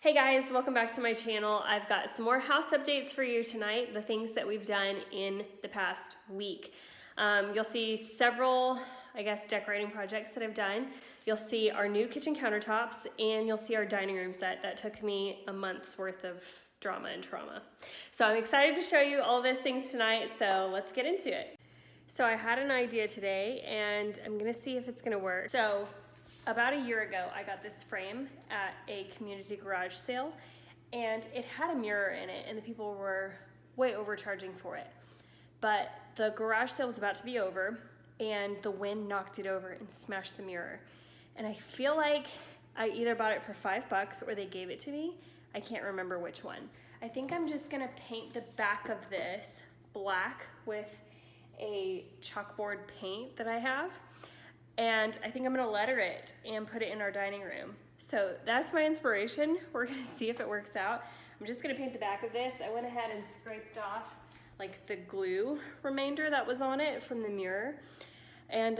Hey guys, welcome back to my channel. I've got some more house updates for you tonight, the things that we've done in the past week. You'll see several, decorating projects that I've done. You'll see our new kitchen countertops, and you'll see our dining room set. That took me a month's worth of drama and trauma. So I'm excited to show you all those things tonight, so let's get into it. So I had an idea today, and I'm gonna see if it's gonna work. So about a year ago, I got this frame at a community garage sale, and it had a mirror in it, and the people were way overcharging for it. But the garage sale was about to be over, and the wind knocked it over and smashed the mirror. And I feel like I either bought it for $5 or they gave it to me. I can't remember which one. I think I'm just gonna paint the back of this black with a chalkboard paint that I have. And I think I'm gonna letter it and put it in our dining room. So that's my inspiration. We're gonna see if it works out. I'm just gonna paint the back of this. I went ahead and scraped off like the glue remainder that was on it from the mirror. And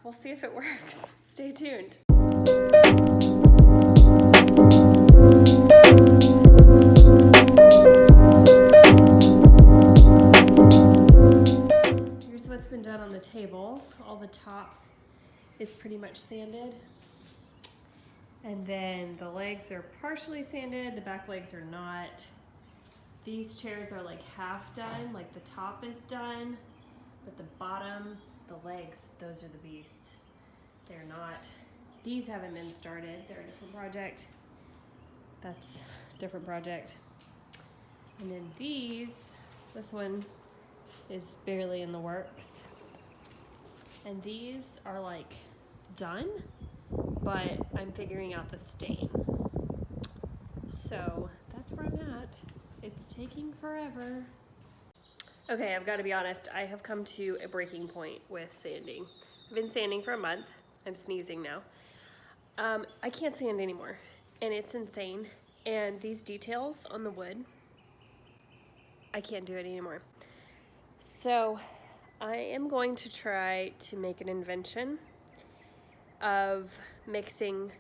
we'll see if it works. Stay tuned. Here's what's been done on the table. All the top is pretty much sanded, and then the legs are partially sanded, the back legs are not. These chairs are like half done, like the top is done, but the bottom, the legs, those are the beasts. They're not. These haven't been started, they're a different project. That's a different project. And then this one is barely in the works. And these are like done, but I'm figuring out the stain. So that's where I'm at. It's taking forever. Okay, I've got to be honest. I have come to a breaking point with sanding. I've been sanding for a month. I'm sneezing now. I can't sand anymore, and it's insane. And these details on the wood, I can't do it anymore. So I am going to try to make an invention of mixing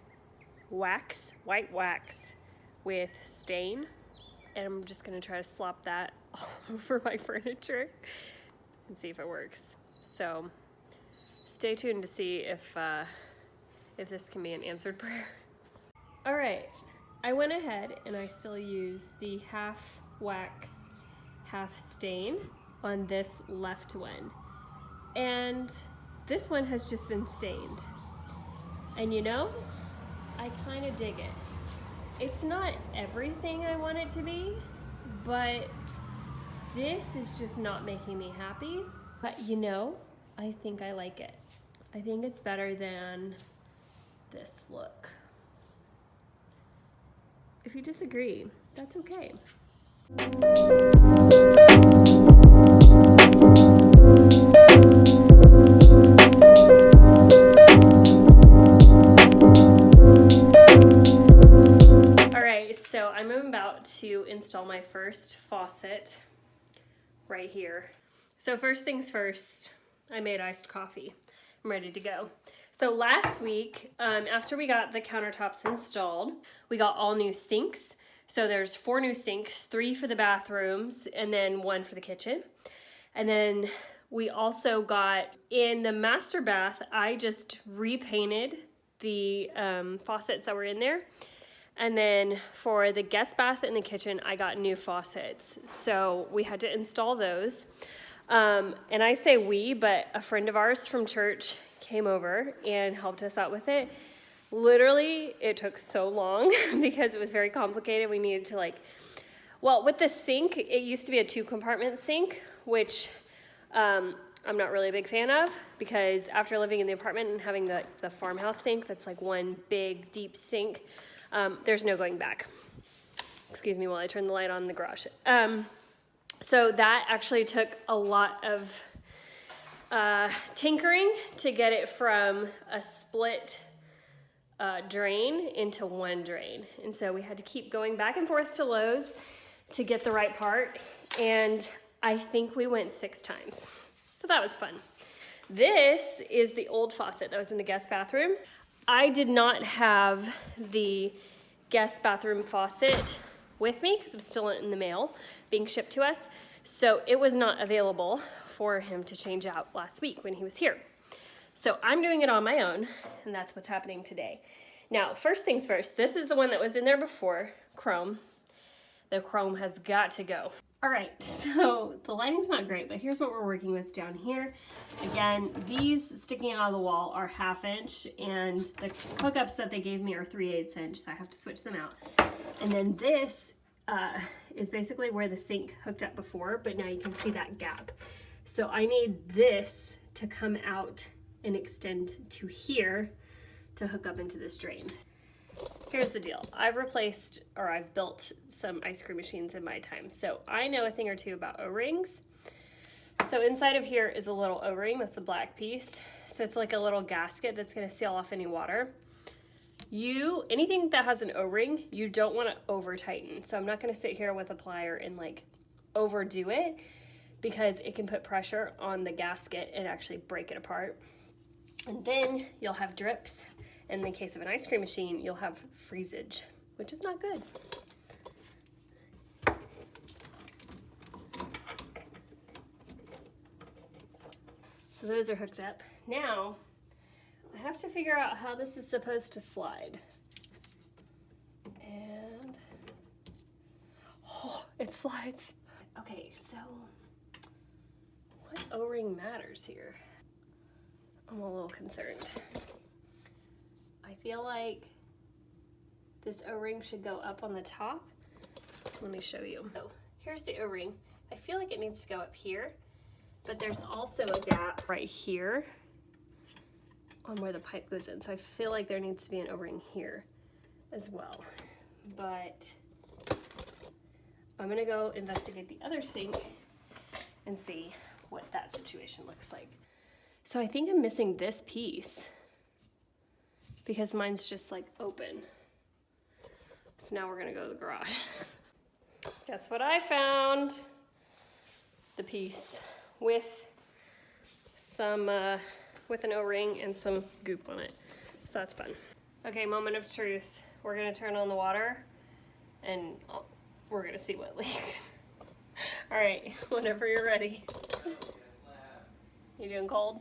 wax, white wax, with stain, and I'm just gonna try to slop that all over my furniture and see if it works. So stay tuned to see if this can be an answered prayer. All right, I went ahead and I still use the half wax, half stain on this left one. And this one has just been stained. And you know, I kind of dig it. It's not everything I want it to be, but this is just not making me happy. But you know, I think I like it. I think it's better than this look. If you disagree, that's okay. So I'm about to install my first faucet right here. So first things first, I made iced coffee. I'm ready to go. So last week, after we got the countertops installed, we got all new sinks. So there's 4 new sinks, 3 for the bathrooms, and then 1 for the kitchen. And then we also got, in the master bath, I just repainted the faucets that were in there. And then for the guest bath in the kitchen, I got new faucets. So we had to install those. And I say we, but a friend of ours from church came over and helped us out with it. Literally, it took so long because it was very complicated. We needed to with the sink, it used to be a 2-compartment sink, which I'm not really a big fan of, because after living in the apartment and having the farmhouse sink, that's like one big deep sink, there's no going back. Excuse me while I turn the light on in the garage. So that actually took a lot of tinkering to get it from a split drain into one drain. And so we had to keep going back and forth to Lowe's to get the right part. And I think we went 6 times. So that was fun. This is the old faucet that was in the guest bathroom. I did not have the guest bathroom faucet with me because it was still in the mail being shipped to us. So it was not available for him to change out last week when he was here. So I'm doing it on my own, and that's what's happening today. Now, first things first, this is the one that was in there before, chrome. The chrome has got to go. All right, so the lighting's not great, but here's what we're working with down here. Again, these sticking out of the wall are 1/2 inch, and the hookups that they gave me are 3/8 inch, so I have to switch them out. And then this is basically where the sink hooked up before, but now you can see that gap. So I need this to come out and extend to here to hook up into this drain. Here's the deal. I've built some ice cream machines in my time, so I know a thing or two about O-rings. So inside of here is a little O-ring, that's the black piece. So it's like a little gasket that's gonna seal off any water. Anything that has an O-ring, you don't wanna over tighten. So I'm not gonna sit here with a plier and like overdo it because it can put pressure on the gasket and actually break it apart. And then you'll have drips. In the case of an ice cream machine, you'll have freezage, which is not good. So those are hooked up. Now, I have to figure out how this is supposed to slide. And, oh, it slides. Okay, so what O-ring matters here? I'm a little concerned. I feel like this O-ring should go up on the top. Let me show you. So here's the O-ring. I feel like it needs to go up here, but there's also a gap right here on where the pipe goes in. So I feel like there needs to be an O-ring here as well. But I'm gonna go investigate the other sink and see what that situation looks like. So I think I'm missing this piece because mine's just like open. So now we're gonna go to the garage. Guess what I found? The piece with some, with an O-ring and some goop on it. So that's fun. Okay, moment of truth. We're gonna turn on the water and we're gonna see what leaks. All right, whenever you're ready. You doing cold?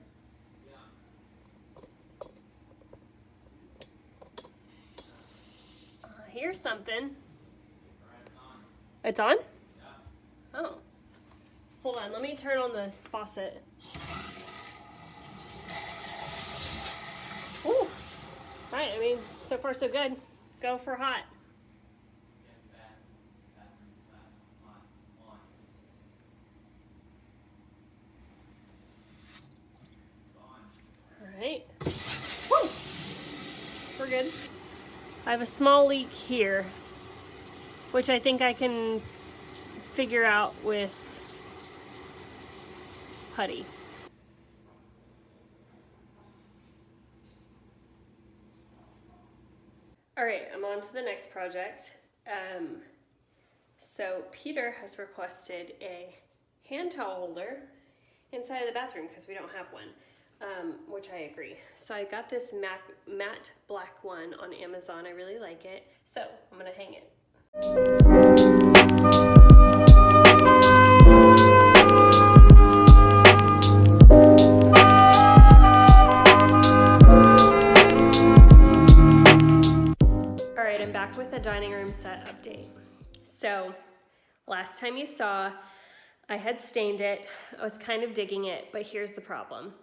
Here's something. It's on? Yeah. Oh. Hold on, let me turn on the faucet. Ooh. Alright, I mean, so far so good. Go for hot. Alright. Woo! We're good. I have a small leak here, which I think I can figure out with putty. All right, I'm on to the next project. So Peter has requested a hand towel holder inside of the bathroom because we don't have one. Which I agree. So I got this matte black one on Amazon. I really like it. So I'm gonna hang it. All right, I'm back with a dining room set update. So last time you saw, I had stained it. I was kind of digging it, but here's the problem.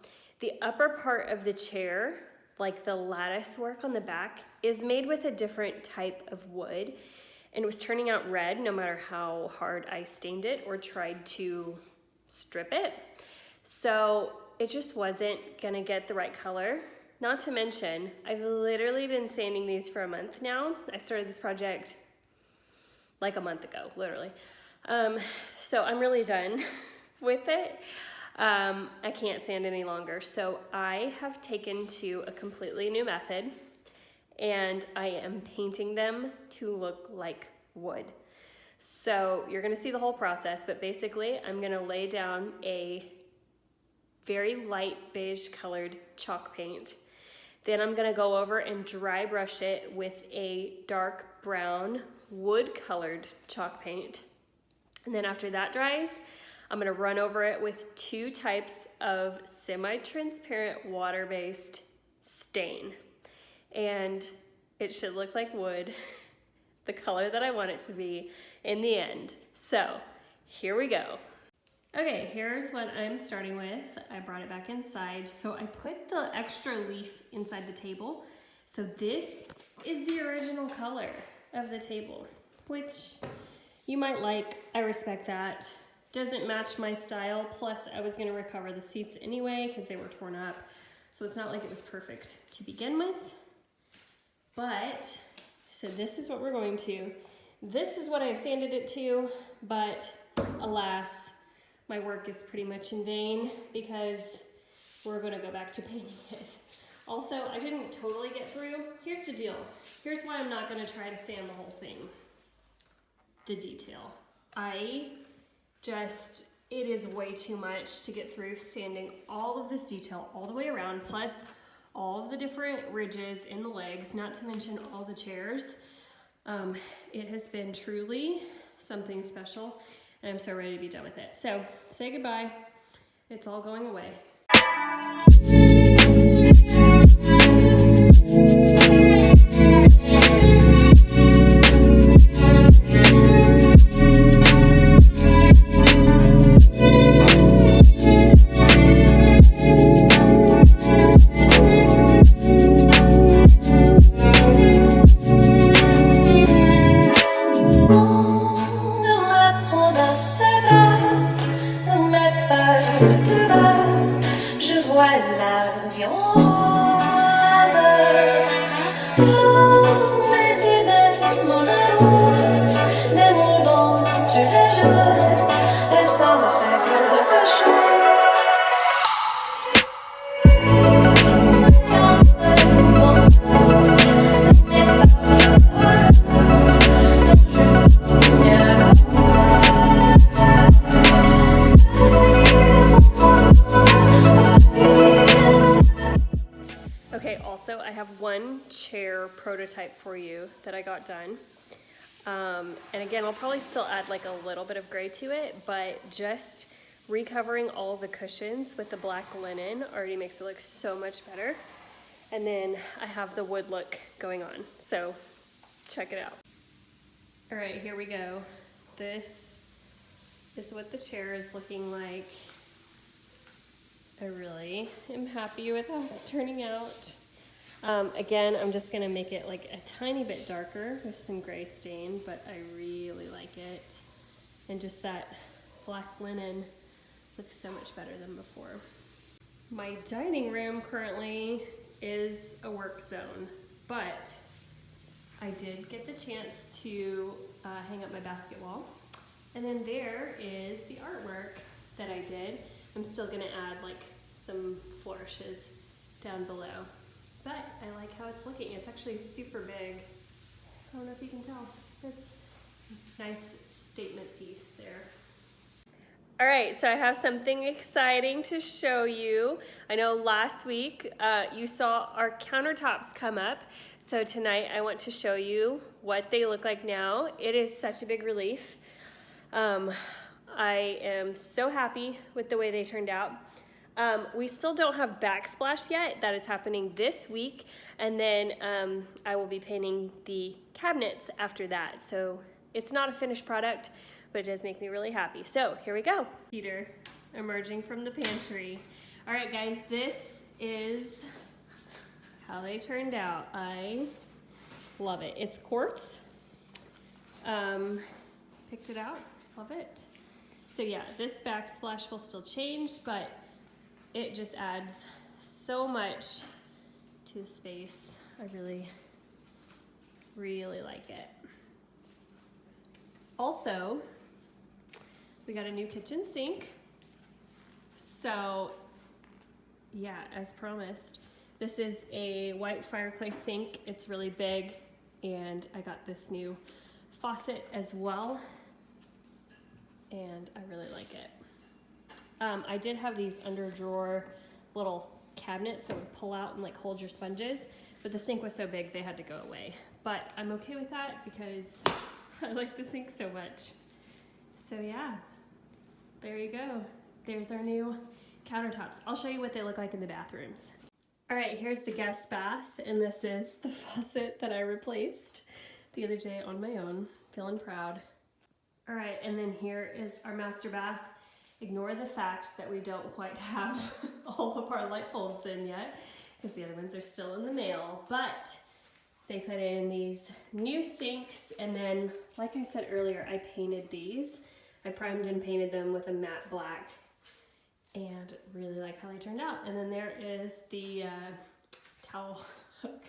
The upper part of the chair, like the lattice work on the back, is made with a different type of wood, and it was turning out red no matter how hard I stained it or tried to strip it. So it just wasn't gonna get the right color. Not to mention, I've literally been sanding these for a month now. I started this project like a month ago, literally. So I'm really done with it. I can't sand any longer. So I have taken to a completely new method and I am painting them to look like wood. So you're gonna see the whole process, but basically I'm gonna lay down a very light beige colored chalk paint. Then I'm gonna go over and dry brush it with a dark brown wood colored chalk paint. And then after that dries, I'm gonna run over it with 2 types of semi-transparent water-based stain. And it should look like wood, the color that I want it to be in the end. So here we go. Okay, here's what I'm starting with. I brought it back inside. So I put the extra leaf inside the table. So this is the original color of the table, which you might like. I respect that. Doesn't match my style. Plus I was gonna recover the seats anyway because they were torn up. So it's not like it was perfect to begin with. But, so this is what we're going to. This is what I've sanded it to, but alas, my work is pretty much in vain because we're gonna go back to painting it. Also, I didn't totally get through. Here's the deal. Here's why I'm not gonna try to sand the whole thing. The detail. It is way too much to get through sanding all of this detail all the way around, plus all of the different ridges in the legs, not to mention all the chairs. It has been truly something special, and I'm so ready to be done with it. So say goodbye. It's all going away. Okay, also I have one chair prototype for you that I got done. And again, I'll probably still add like a little bit of gray to it, but just recovering all the cushions with the black linen already makes it look so much better. And then I have the wood look going on, so check it out. All right, here we go. This is what the chair is looking like. I really am happy with how it's turning out. Again, I'm just gonna make it like a tiny bit darker with some gray stain, but I really like it. And just that black linen looks so much better than before. My dining room currently is a work zone, but I did get the chance to hang up my basket wall. And then there is the artwork that I did. I'm still gonna add like some flourishes down below. But I like how it's looking. It's actually super big. I don't know if you can tell. It's a nice statement piece there. All right, so I have something exciting to show you. I know last week you saw our countertops come up. So tonight I want to show you what they look like now. It is such a big relief. I am so happy with the way they turned out. We still don't have backsplash yet. That is happening this week. And then I will be painting the cabinets after that. So it's not a finished product, but it does make me really happy. So here we go. Peter emerging from the pantry. All right, guys, this is how they turned out. I love it. It's quartz. Picked it out. Love it. So yeah, this backsplash will still change, but it just adds so much to the space. I really, really like it. Also, we got a new kitchen sink. So yeah, as promised, this is a white fireplace sink. It's really big, and I got this new faucet as well, and I really like it. I did have these under drawer little cabinet so it would pull out and like hold your sponges, but the sink was so big they had to go away. But I'm okay with that because I like the sink so much. So yeah, there you go. There's our new countertops. I'll show you what they look like in the bathrooms. All right, here's the guest bath, and this is the faucet that I replaced the other day on my own. Feeling proud. All right, and then here is our master bath. Ignore the fact that we don't quite have all of our light bulbs in yet, because the other ones are still in the mail, but they put in these new sinks, and then, like I said earlier, I painted these. I primed and painted them with a matte black, and really like how they turned out. And then there is the towel hook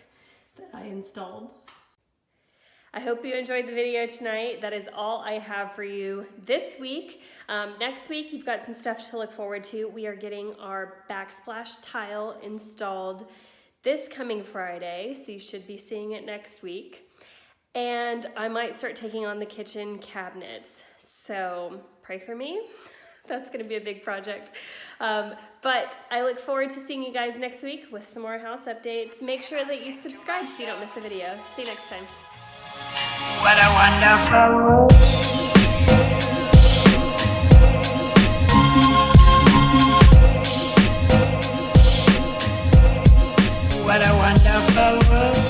that I installed. I hope you enjoyed the video tonight. That is all I have for you this week. Next week, you've got some stuff to look forward to. We are getting our backsplash tile installed this coming Friday, so you should be seeing it next week. And I might start taking on the kitchen cabinets, so pray for me. That's gonna be a big project. But I look forward to seeing you guys next week with some more house updates. Make sure that you subscribe so you don't miss a video. See you next time. What a wonderful world. What a wonderful world.